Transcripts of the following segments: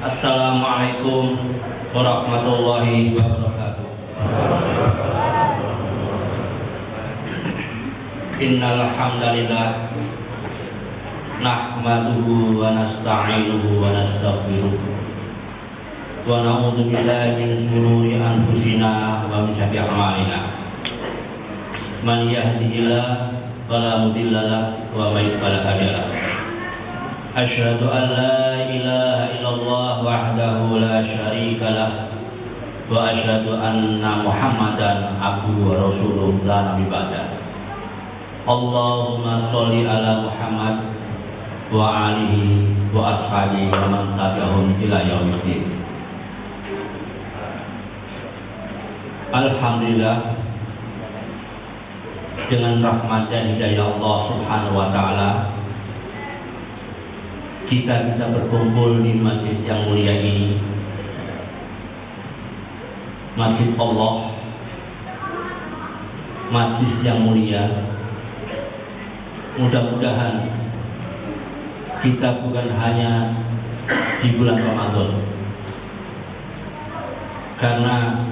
Assalamualaikum warahmatullahi wabarakatuh. Innal hamdalillah nahmaduhu wa nasta'inuhu wa nastaghfiruh wa na'udzu billahi min shururi anfusina wa min sayyiati a'malina. Man yahdihillahu fala mudilla lahu wa may yudlil fala hadiya lahu. Asyhadu an la ilaha illallah wahdahu la syarika lah wa asyhadu anna Muhammadan abduhu wa rasuluh la nabiyya ba'da. Allahumma sholli ala Muhammad wa alihi wa ashabihi wa man tabi'ahum ila yaumiddin. Alhamdulillah, dengan rahmat dan hidayah Allah Subhanahu wa taala kita bisa berkumpul di masjid yang mulia ini, masjid Allah, majlis yang mulia. Mudah-mudahan kita bukan hanya di bulan Ramadan, karena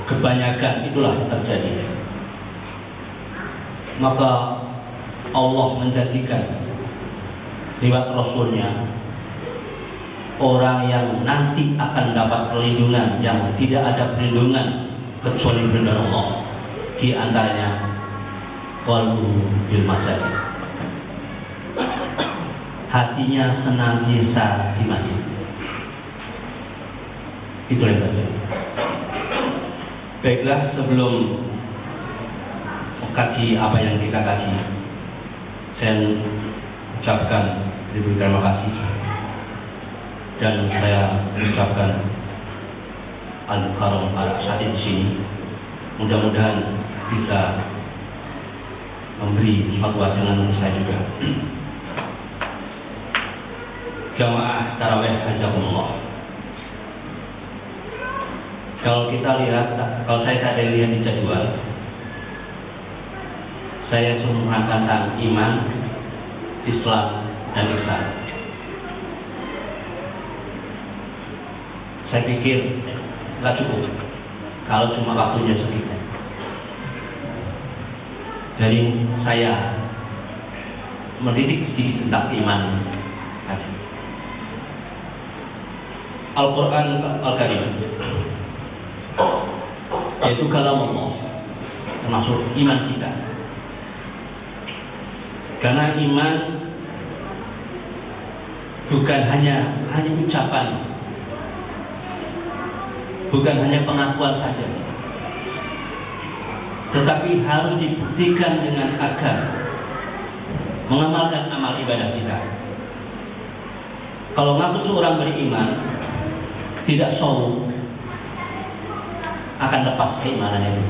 kebanyakan itulah yang terjadi. Maka Allah menjanjikan lewat Rasulnya orang yang nanti akan dapat perlindungan yang tidak ada perlindungan kecuali perlindungan Allah. Di antaranya qalbu bil masajid, hatinya senantiasa di masjid. Itu yang terjadi. Baiklah, sebelum mengkaji apa yang kita kaji, saya ucapkan terima kasih dan saya mengucapkan al-karam pada saat di sini. Mudah-mudahan bisa memberi suatu ajaran untuk saya juga. Jamaah tarawih hazakumullah. Kalau kita lihat, kalau saya tadi lihat di jadwal, saya suruh menerangkan tentang iman, Islam dan ihsan. Saya pikir nggak cukup kalau cuma waktunya segitu. Jadi saya mendidik sedikit tentang iman. Al-Quran Al-Karim, yaitu kalam Allah, termasuk iman kita. Karena iman bukan hanya ucapan, bukan hanya pengakuan saja, tetapi harus dibuktikan dengan agar mengamalkan amal ibadah kita. Kalau ngaku seorang beriman, tidak sholat, akan lepas keimanan itu.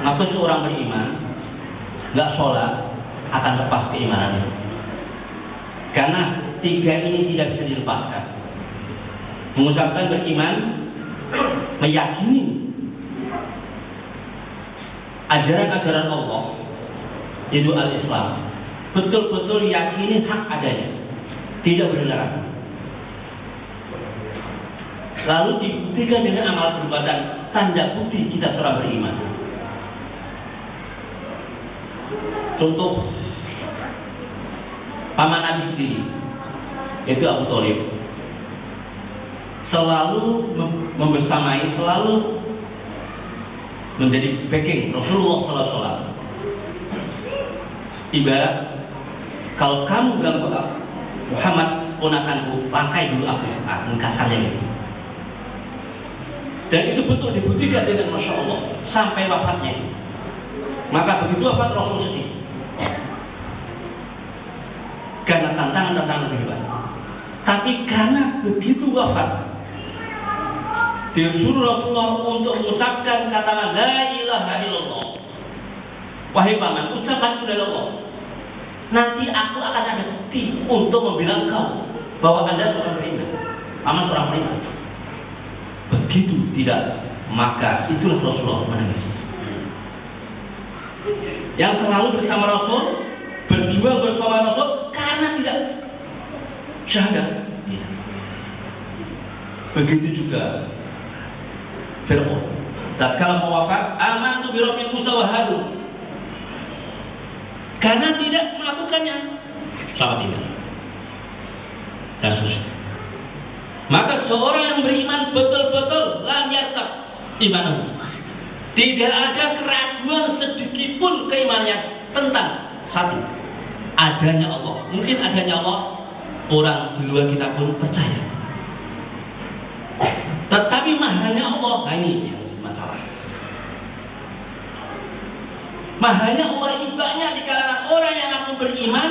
Ngaku seorang beriman, nggak sholat, akan lepas keimanan itu. Karena tiga ini tidak bisa dilepaskan. Mengucapkan beriman, meyakini ajaran-ajaran Allah, yaitu al-Islam, betul-betul yakini hak adanya, tidak benar. Lalu dibuktikan dengan amal perbuatan, tanda bukti kita seorang beriman. Contoh paman Nabi sendiri, yaitu Abu Thalib, selalu membersamai, selalu menjadi backing Rasulullah SAW. Ibarat kalau kamu ganggu Muhammad ponakanku, pakai dulu aku, kasarnya gitu. Dan itu betul dibuktikan dengan Masya Allah sampai wafatnya. Maka begitu wafat Rasul sedih, karena tantangan lebih hebat. Tapi karena begitu wafat, disuruh Rasulullah untuk mengucapkan kata la ilaha illallah. Wahai paman, ucapkan itu dari Allah. Nanti aku akan ada bukti untuk membilang kau bahwa anda seorang beriman. Paman seorang beriman. Begitu tidak, maka itulah Rasulullah menangis. Yang selalu bersama Rasul, berjuang bersama Rasul, karena syahadat? Tidak. Begitu juga Fir'aun. Tatkala mau wafat, amantu bi rabbil Musa wa Harun. Karena tidak melakukannya, selamat tinggal. Dan seterusnya. Maka seorang yang beriman betul-betul lam yartab imanah. Tidak ada keraguan sedikit pun keimanannya tentang satu, adanya Allah. Mungkin adanya Allah, orang di luar kita pun percaya. Tetapi mahanya Allah, nah ini yang masalah. Mahanya Allah ini banyak di kalangan orang yang aku beriman,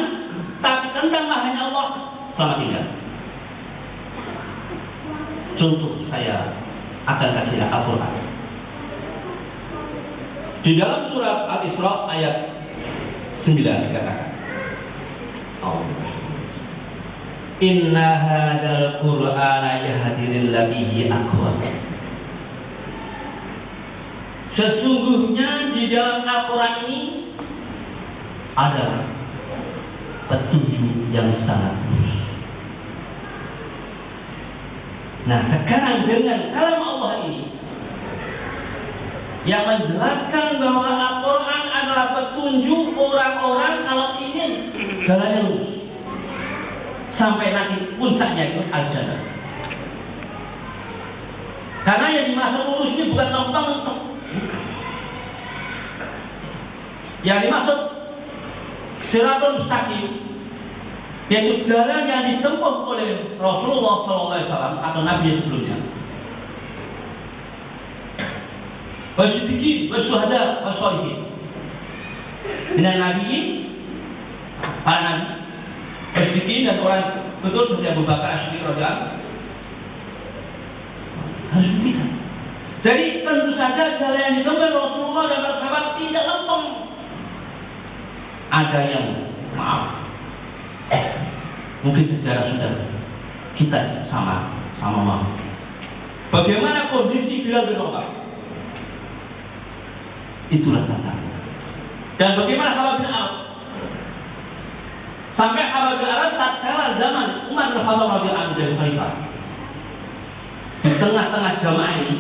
tapi tentang mahanya Allah selamat tinggal. Contoh saya akan kasih Al-Quran. Di dalam surat Al-Isra ayat 9 dikatakan, Inna hadal Qur'ana yahdi lillati hi aqwam. Sesungguhnya di dalam Al-Quran ini adalah petunjuk yang sangat lurus. Nah, sekarang dengan kalam Allah ini yang menjelaskan bahwa Al-Quran adalah petunjuk orang-orang kalau ingin jalannya lurus sampai nanti puncaknya itu al-jannah. Karena yang dimaksud lurus ini bukan lempeng, yang dimaksud Siratul Mustaqim yaitu jalan yang ditempuh oleh Rasulullah SAW atau Nabi sebelumnya. Wasyuhada wasyuhada wasyolihin. Dengan Nabi, para Nabi, wasyuhid dan orang betul seperti Abu Bakar As-Siddiq radhiyallahu harus buktikan. Jadi tentu saja jalan yang ditempuh Rasulullah dan para sahabat tidak lempeng. Ada yang mungkin sejarah sudah kita sama mau. Bagaimana kondisi Bilal bin Rabah? Itulah tantangan. Dan bagaimana Khabbab bin Aras? Sampai Khabbab bin Aras tatkala zaman Umar bin Khattab radhiyallahu anhu jadi khalifah, di tengah-tengah jamaah ini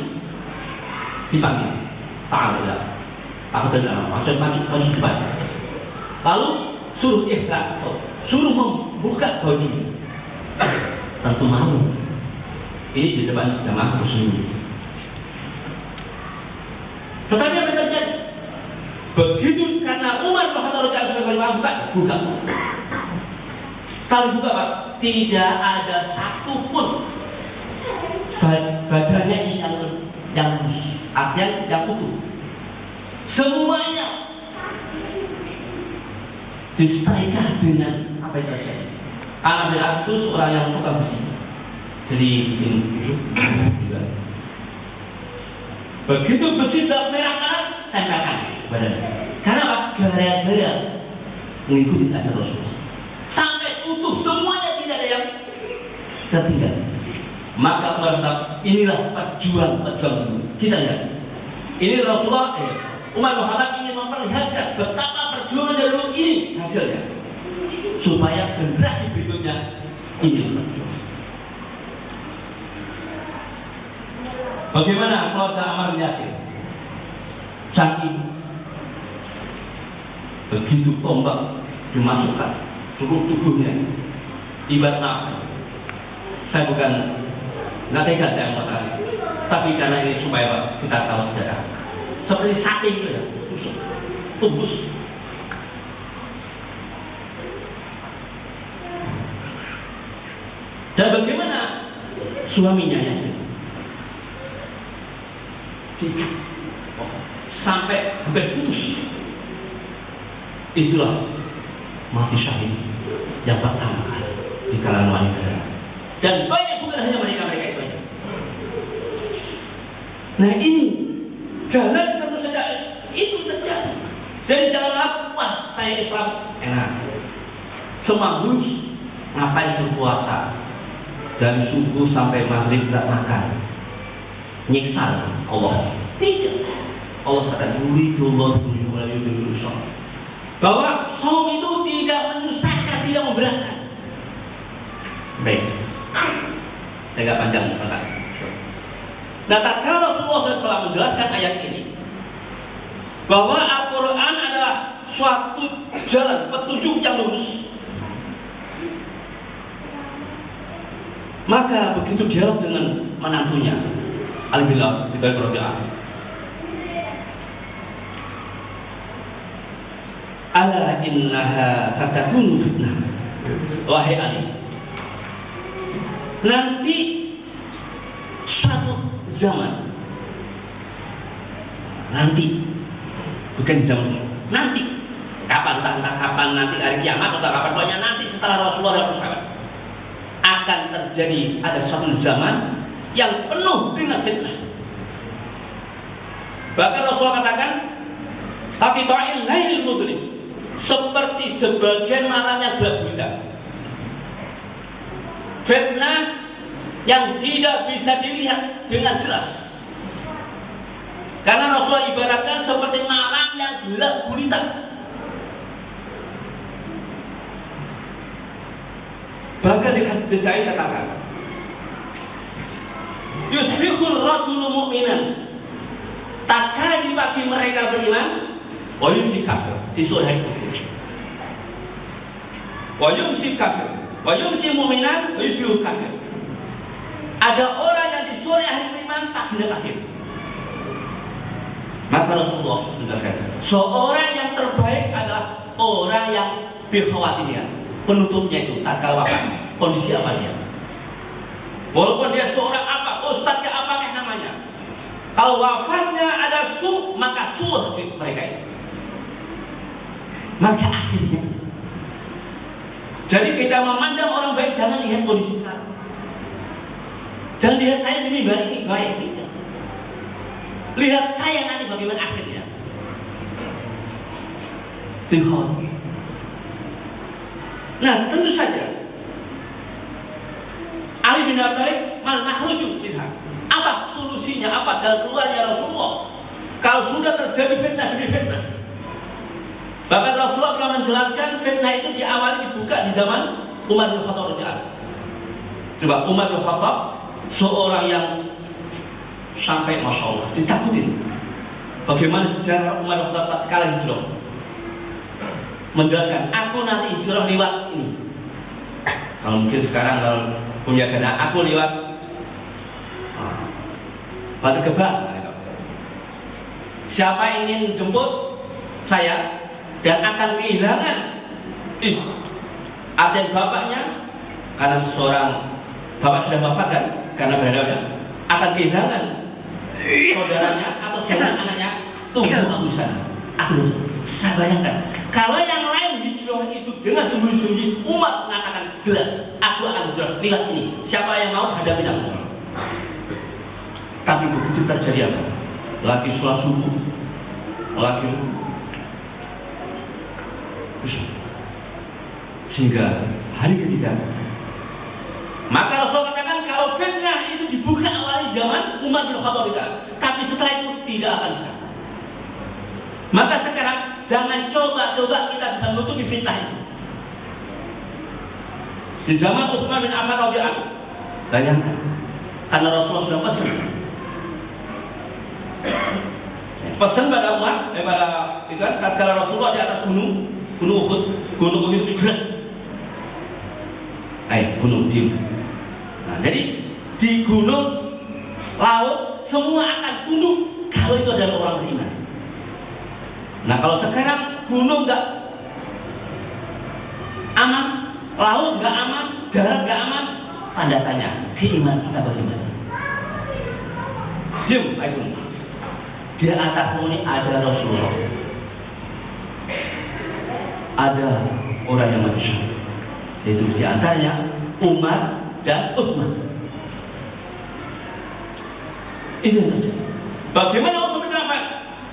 dipanggil, ta'ala, aku tidak maksud maju depan. Lalu suruh ikhlas, suruh membuka baju. Tentu malu. Ini di depan jamaah muslimin. Tetapi apa yang terjadi? Begitu karena Umar bin Khattab radhiyallahu anhu buka. Setelah dibuka, Pak, tidak ada satupun badannya ini yang lurus, artinya yang utuh. Semuanya disetrika dengan apa yang terjadi. Karena bin As itu seorang yang tukang besi, jadi bikin itu juga. Begitu besi sudah merah panas, tempelkan badannya. Karena apa? Gara-gara mengikuti ajaran Rasulullah sampai utuh semuanya, tidak ada yang tertinggal. Maka inilah perjuang dulu. Kita lihat. Ini Rasulullah Umar bin Khattab ingin memperlihatkan betapa perjuangan dulu ini hasilnya, supaya generasi berikutnya ingin berjuang. Bagaimana keluarga Ammar bin Yasir? Saking begitu tombak dimasukkan seluruh tubuhnya, ibarat nafas. Saya bukan nggak tega saya mengatakan, tapi karena ini supaya kita tahu sejarah. Seperti sate itu ya, tubus. Dan bagaimana suaminya Yasir? Sampai hampir putus. Itulah mati syahid yang pertama kali di kalangan wanita. Dan banyak bukan hanya mereka itu aja. Nah ini jalan tentu saja itu terjadi. Jadi jalan apa? Saya Islam enak, semua lurus. Ngapain suruh puasa dari subuh sampai maghrib tak makan? Nyiksa Allah. Tidak. Allah kata bahwa saum itu tidak menyusahkan, tidak memberatkan. Baik, saya nggak panjang Pak. Nah, tatkala Rasulullah SAW menjelaskan ayat ini bahwa Al-Quran adalah suatu jalan petunjuk yang lurus, maka begitu dialog dengan menantunya Ali bin Abi Thalib radhiyallahu anhu, ala innaha satakunu fitnah, wahai Ali, nanti suatu zaman, nanti bukan di zaman nanti, kapan, entah kapan, nanti hari kiamat atau kapan, pokoknya nanti setelah Rasulullah dan sahabat akan terjadi ada suatu zaman yang penuh dengan fitnah. Bahkan Rasulullah katakan, tapi ta'il lail mudlim, seperti sebagian malam yang gelap gulita. Fitnah yang tidak bisa dilihat dengan jelas, karena Rasulullah ibaratkan seperti malam yang gelap gulita. Bahkan di hadis lain katakan, yusbihur rajulu mu'minan, tatkala di pagi mereka beriman, wa yumsi kafir, di sore hari kafir. Wa yumsi kafir, wa yumsi mu'minan, wa yusbihur kafir. Ada orang yang di sore hari beriman, paginya kafir. Maka Rasulullah menjelaskan, seorang yang terbaik adalah orang yang bikhawatirnya, penutupnya itu tatkala wafat, kondisi apa dia? Walaupun dia seorang apa, ustadznya apakah namanya, kalau wafatnya ada maka mereka itu. Maka akhirnya itu. Jadi kita memandang orang baik, jangan lihat kondisi sekarang. Jangan lihat saya di mimbar ini baik, tidak. Lihat saya nanti bagaimana akhirnya. Lihat. Nah, tentu saja Ali bin Abi Thalib mal mahruju minha. Apa solusinya? Apa jalan keluarnya Rasulullah kalau sudah terjadi fitnah demi fitnah? Bahkan Rasulullah pernah menjelaskan fitnah itu diawali dibuka di zaman Umar bin Khattab radhiyallahu anhu. Coba Umar bin Khattab, seorang yang sampai Masya Allah ditakutin. Bagaimana sejarah Umar bin Khattab tatkala hijrah? Menjelaskan, aku nanti hijrah lewat ini. Kalau mungkin sekarang kalau punya ganda, aku lewat Batu Gebang. Siapa ingin jemput saya dan akan kehilangan artian bapaknya, karena seorang bapak sudah wafat kan, karena berada akan kehilangan saudaranya atau seorang anaknya, tunggu aku sana. Aku saya bayangkan kalau yang lain hijrah itu dengan sembunyi-sembunyi, Umar mengatakan jelas, aku akan hijrah lewat ini. Siapa yang mau hadapi aku? Tapi begitu terjadi apa? Lagi sholat subuh, lagi terus, sehingga hari ketiga, maka Rasul katakan kalau fitnah itu dibuka awal zaman Umar bin Khattab tidak, tapi setelah itu tidak akan bisa. Maka sekarang jangan coba-coba kita bisa menutupi fitnah itu. Di zaman Utsman bin Affan radhiyallahu anhu, bayangkan, karena Rasulullah sudah pesan pada Umar, pada itu kan, tatkala Rasulullah di atas gunung Uhud, gunung Uhud itu berat. Gunung Dim. Nah, jadi di gunung laut semua akan tunduk kalau itu adalah orang beriman. Nah, kalau sekarang gunung nggak aman, laut nggak aman, darat nggak aman, tanda tanya keimanan kita bagaimana? Dim, gunung. Di atas ini ada Rasulullah, ada orang yang mati syahid, yaitu di antaranya Umar dan Utsman. Ini yang terjadi. Bagaimana Utsman bin Affan?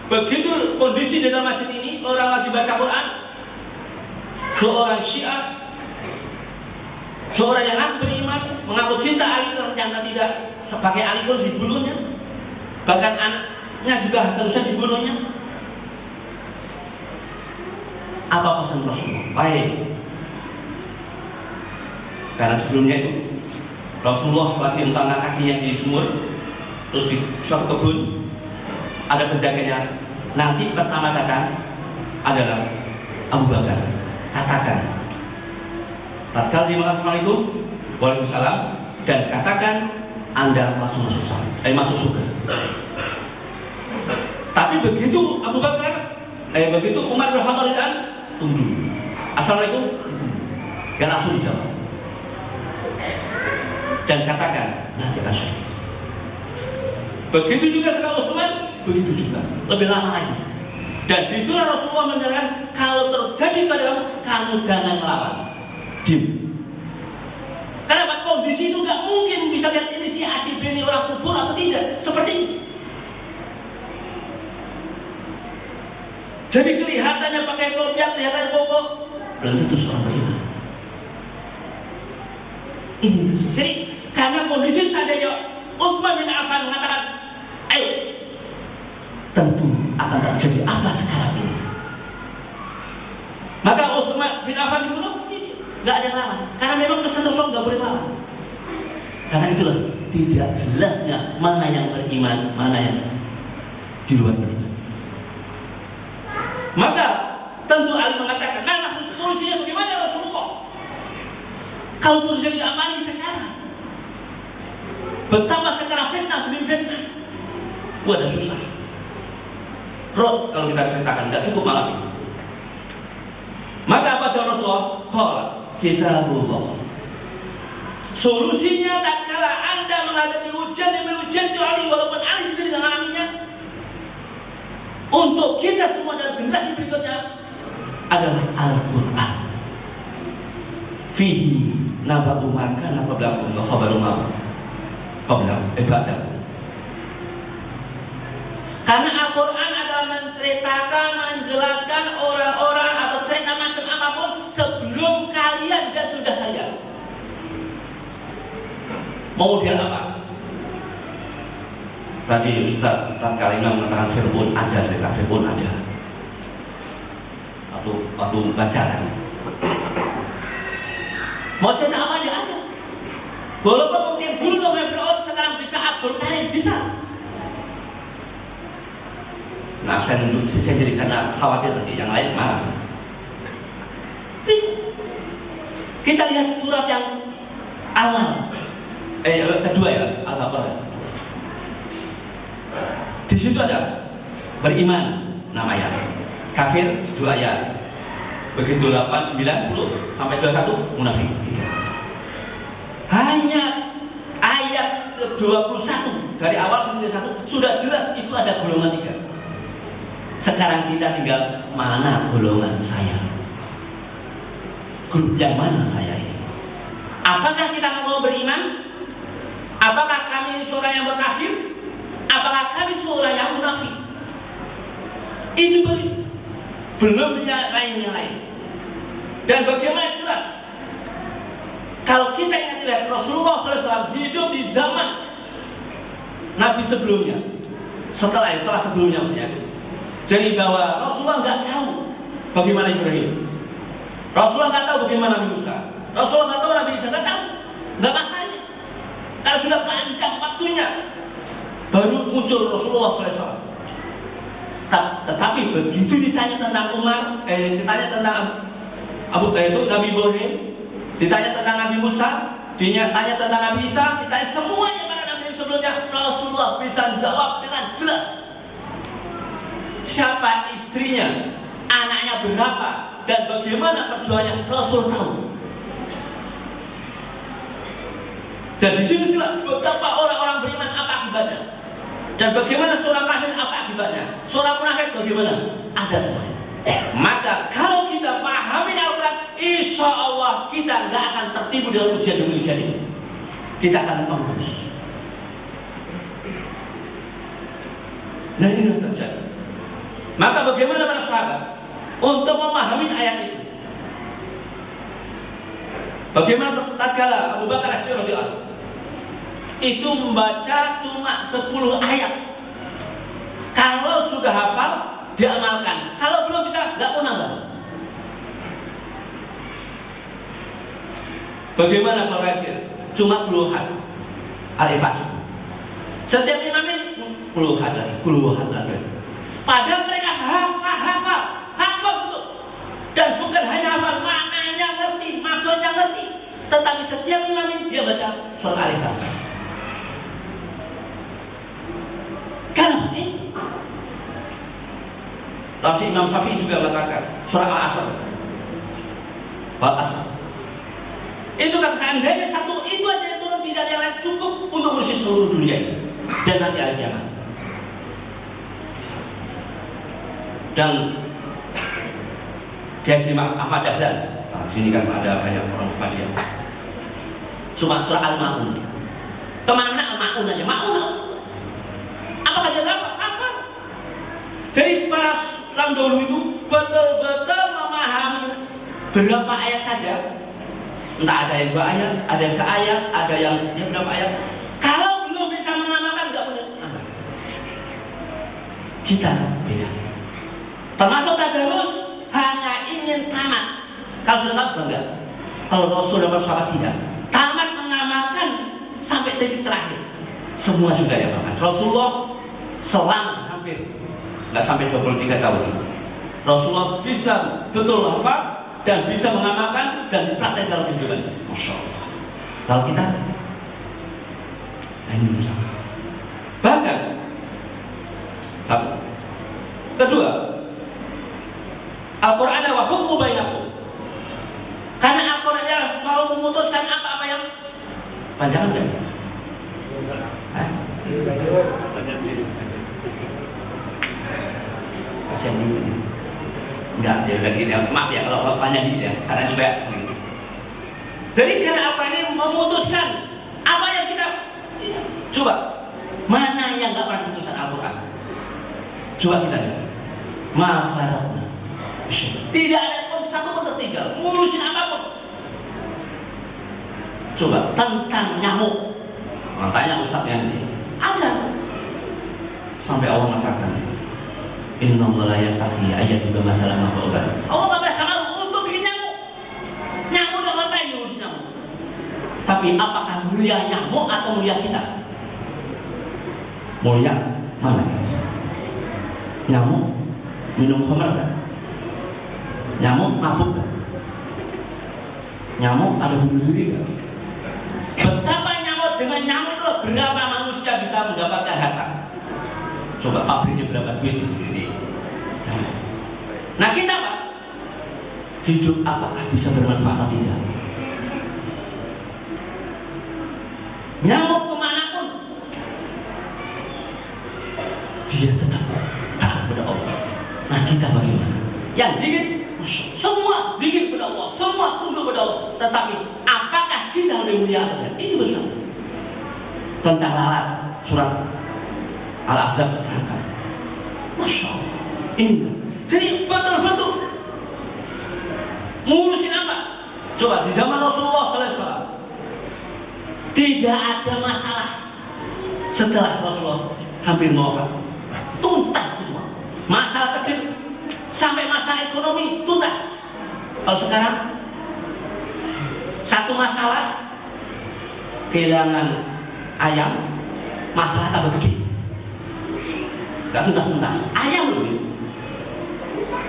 Begitu kondisi di dalam masjid ini, orang lagi baca Quran, seorang Syiah, seorang yang ngaku beriman, mengaku cinta Ali, ternyata tidak, sebagai Ali pun dibunuhnya, bahkan anaknya juga seharusnya dibunuhnya. Apa pesan Rasulullah? Baik, Karena sebelumnya itu Rasulullah lagi mengangkat kakinya di sumur, terus di suatu kebun ada penjaganya. Nanti pertama datang adalah Abu Bakar. Katakan, tatkala dia mengatakan Assalamualaikum, Waalaikumsalam, dan katakan Anda langsung masuk surga. Tapi begitu Abu Bakar, begitu Umar bin Khattab tunggu dulu. Assalamualaikum, ditunggu. Dan langsung dijawab. Dan katakan nanti akan syahid. Begitu juga setelah Utsman, begitu juga lebih lama lagi. Dan itulah Rasulullah menjelaskan, kalau terjadi pada kamu jangan melawan, diam. Karena kondisi itu nggak mungkin bisa lihat ini si A si B ini orang kufur atau tidak, seperti ini. Jadi kelihatannya pakai kopiah, kelihatannya koko, belum tentu seorang beriman. Ini. Jadi karena kondisi seandainya Utsman bin Affan mengatakan, ayo, tentu akan terjadi apa sekarang ini. Maka Utsman bin Affan dibunuh, nggak ada yang lawan. Karena memang pesan Rasul nggak boleh lawan. Karena itulah tidak jelasnya mana yang beriman, mana yang di luar beriman. Maka tentu Ali mengatakan, nah solusinya bagaimana Rasulullah? Kalau terjadi apa lagi sekarang? Betapa sekarang fitnah demi fitnah. Ada susah. Rot kalau kita ceritakan nggak cukup malam ini. Maka apa jawab Rasulullah? Qala kitabullah. Solusinya tatkala Anda menghadapi ujian demi ujian itu Ali, walaupun Ali sendiri mengalaminya, untuk kita semua dan generasi berikutnya adalah Al-Quran. Fihi naba'u maka naba'u wa khabaru ma qabla ibadah. Karena Al-Quran adalah menceritakan, menjelaskan orang-orang atau cerita macam apapun sebelum kalian dan sudah kalian. Mau dia apa? Tadi Ustaz tatkala mengatakan Fir'aun ada, cerita Fir'aun ada. Waktu bacaan. Mau cerita apa aja ada. Walaupun mungkin dulu namanya Fir'aun, sekarang bisa Abdul Karim, bisa. Nah, saya jadi karena khawatir nanti yang lain marah. Bisa. Kita lihat surat yang awal, kedua ya, Al-Baqarah. Di situ ada beriman 6 ayat, kafir 2 ayat, begitu 8, 9, 10 sampai 21 munafik 3. Hanya ayat ke-21 dari awal sampai 21 sudah jelas itu ada golongan 3. Sekarang kita tinggal mana golongan saya, grup yang mana saya ini. Apakah kita mau beriman? Apakah kami ini seorang yang berkafir? Apakah kami seorang yang munafik? Itu belum yang lain. Dan bagaimana jelas kalau kita ingat lihat Rasulullah SAW hidup di zaman Nabi sebelumnya, setelah sebelumnya maksudnya itu. Jadi bahwa Rasulullah nggak tahu bagaimana Ibrahim, Rasulullah nggak tahu bagaimana Nabi Musa, Rasulullah nggak tahu Nabi Isa, nggak tahu, nggak masalahnya. Karena sudah panjang waktunya baru muncul Rasulullah SAW. Tetapi begitu ditanya tentang ditanya tentang Nabi Ibrahim, ditanya tentang Nabi Musa, ditanya tentang Nabi Isa, ditanya semuanya pada Nabi sebelumnya, Rasulullah bisa jawab dengan jelas. Siapa istrinya, anaknya berapa, dan bagaimana perjuangannya, Rasul tahu. Dan di sini jelas betapa orang-orang beriman apa akibatnya, dan bagaimana seorang kafir apa akibatnya, seorang munafik bagaimana, ada semuanya. Maka kalau kita pahami Al-Quran, insya Allah kita nggak akan tertipu dengan ujian demi ujian itu. Kita akan lempeng terus. Nah ini yang terjadi. Maka bagaimana para sahabat untuk memahami ayat itu? Bagaimana tatkala Abu Bakar As-Siddiq itu membaca cuma 10 ayat. Kalau sudah hafal, diamalkan. Kalau belum bisa, nggak mau nambah. Bagaimana Profesor? Cuma puluhan Al-Ikhlas itu. Setiap imam ini puluhan lagi. Padahal mereka hafal betul. Dan bukan hanya hafal, maknanya ngerti, maksudnya ngerti. Tetapi setiap imam ini dia baca surah Al-Ikhlas. Kenapa ini? Tafsir Imam Syafi'i juga mengatakan surah Al-Asr. Itu kata seandainya satu itu aja yang turun, tidak ada yang lain, cukup untuk ngurusin seluruh dunia ini dan nanti hari kiamat. Dan Kiai Ahmad Dahlan, nah, sini kan ada banyak orang Muhammadiyah. Cuma surah Al-Ma'un, kemana-mana Al-Ma'un aja, Ma'un. Apakah dia hafal? Jadi para orang dulu itu betul-betul memahami berapa ayat saja. Entah ada yang 2 ayat, ada seayat, ada yang berapa ayat. Kalau belum bisa mengamalkan, nggak punya amal. Kita beda. Termasuk tadarus hanya ingin tamat. Kalau sudah tamat bangga. Kalau Rasul dan sahabat tidak. Tamat mengamalkan sampai titik terakhir. Semua sudah diamalkan. Rasulullah selama hampir nggak sampai 23 tahun. Rasulullah bisa betul hafal dan bisa mengamalkan dan dipraktek dalam kehidupan. Masya Allah. Kalau kita ini bersama. Bahkan satu. Kedua, Al-Quran wa hukmu bainakum. Karena Al-Quran yang selalu memutuskan apa-apa yang panjangan kan? Kasihan ini. Enggak, ya udah gini, maaf ya kalau banyak dikit ya, karena supaya gitu. Jadi karena apa ini memutuskan apa yang kita coba, mana yang nggak pernah putusan Al-Quran? Coba kita lihat, mafarokna, tidak ada pun satu pun tertinggal, ngurusin apapun. Coba tentang nyamuk, makanya Ustaznya nanti ada sampai Allah mengatakan. Inna Allah la yastahi ayat juga masalah makhluk. Allah gak bersama untuk bikin nyamuk. Nyamuk udah ngapain ngurus nyamuk? Tapi apakah mulia nyamuk atau mulia kita? Mulia mana? Nyamuk minum khamar kan? Nyamuk mabuk kan? Nyamuk ada bunuh diri kan? Betapa nyamuk dengan nyamuk itu berapa manusia bisa mendapatkan harta? Coba pabriknya berapa duit itu ini. Nah kita Pak, hidup apakah bisa bermanfaat atau tidak? Nyamuk kemanapun dia tetap taat kepada Allah. Nah kita bagaimana? Yang dingin, semua dingin kepada Allah, semua tunduk kepada Allah. Tetapi apakah kita lebih mulia atau tidak? Itu bersama. Tentang lalat surat Al-Ahzab sekarang kan, Masya Allah. Ini jadi betul-betul ngurusin apa? Coba di zaman Rasulullah SAW tidak ada masalah setelah Rasulullah hampir wafat, tuntas semua. Masalah kecil sampai masalah ekonomi tuntas. Kalau sekarang satu masalah kehilangan ayam, masalah tambah gede. Gak tuntas-tuntas, ayam loh.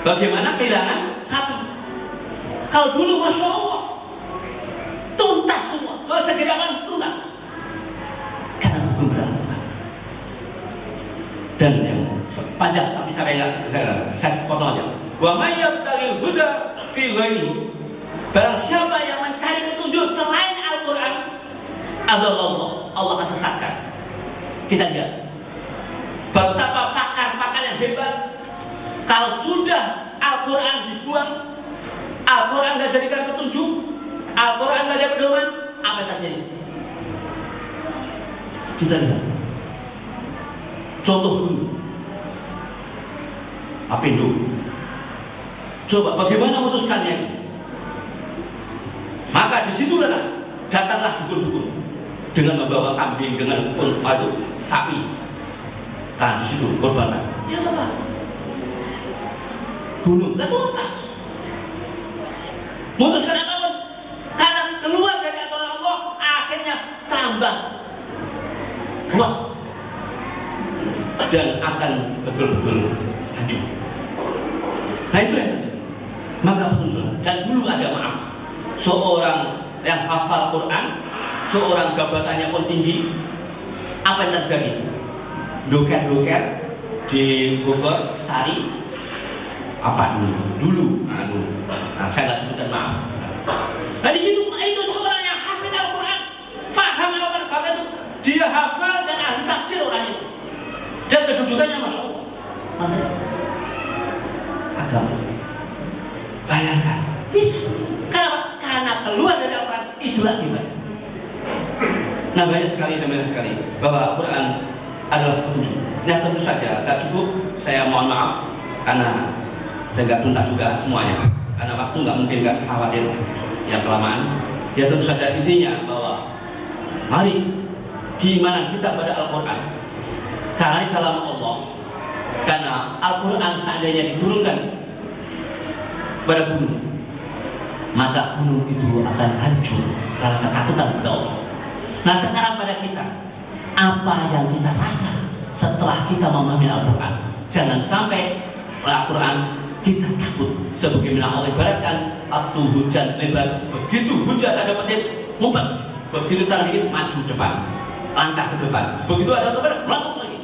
Bagaimana kehilangan sapi? Kalau dulu Masya Allah tuntas semua, selesai kehilangan tuntas. Karena hukum berlaku. Dan yang panjang tapi saya potong aja. Wa may yabtaghil huda fi ghairihi. Barang siapa yang mencari petunjuk selain Al-Quran, Allah akan sesatkan. Kita lihat betapa pakar-pakar yang hebat. Kalau sudah Al-Quran dibuang, Al-Quran nggak jadikan petunjuk, Al-Quran nggak jadi pedoman, apa yang terjadi? Kita lihat. Contoh dulu, Apindo. Coba bagaimana memutuskannya itu? Maka disitulah datanglah dukun-dukun dengan membawa kambing, dengan sapi. Kan di situ korban. Ya apa? Gunung, itu tuntas. Memutuskan apapun, karena keluar dari tambah kuat dan akan betul-betul hancur. Nah itu yang terjadi. Maka petunjuk. Dan dulu ada maaf, seorang yang hafal Quran, seorang jabatannya pun tinggi, apa yang terjadi? Doker-doker di Bogor cari apa dulu. Nah, saya nggak sebutkan, maaf. Nah di situ itu seorang yang hafal Al-Quran, faham Al-Quran, bahkan itu dia hafal dan ahli tafsir orang itu, dan kedudukannya masya Allah. Mantap. Agama. Bayangkan, bisa. Kenapa? Karena keluar dari Al-Quran itulah ibadah. Nah banyak sekali bahwa Al-Quran adalah petunjuk. Nah tentu saja tak cukup, saya mohon maaf karena saya nggak tuntas juga semuanya, karena waktu nggak mungkin, nggak khawatir yang kelamaan. Ya tentu saja intinya bahwa mari gimana kita pada Al-Quran, karena kalam Allah. Karena Al-Quran seandainya diturunkan pada gunung, maka gunung itu akan hancur karena ketakutan pada Allah. Nah sekarang pada kita, apa yang kita rasa setelah kita memahami Al-Quran? Jangan sampai Al-Quran kita takut, sebagaimana Allah ibaratkan waktu hujan lebat, begitu hujan ada petir ngumpet, begitu tangan dikit maju depan, langkah ke depan, begitu ada otot melengkung lagi.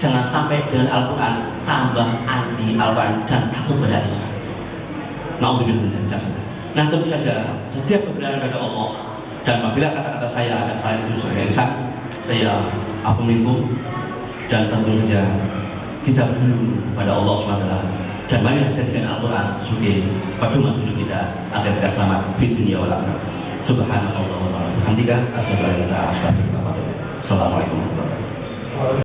Jangan sampai dengan Al-Quran tambah anti Al-Quran dan takut pada Islam. Nah tentu saja setiap kebenaran dari Allah, dan apabila kata-kata saya agak salah itu sebagai insan, saya afu minkum, dan tentu saja kita berlindung pada Allah SWT. Dan marilah jadikan Al-Quran sebagai pedoman hidup kita agar kita selamat di dunia wal akhirah. Subhanallah wa bihamdihi, asyhadu an la ilaha illa anta, astaghfiruka wa atubu ilaik. Assalamualaikum warahmatullahi wabarakatuh.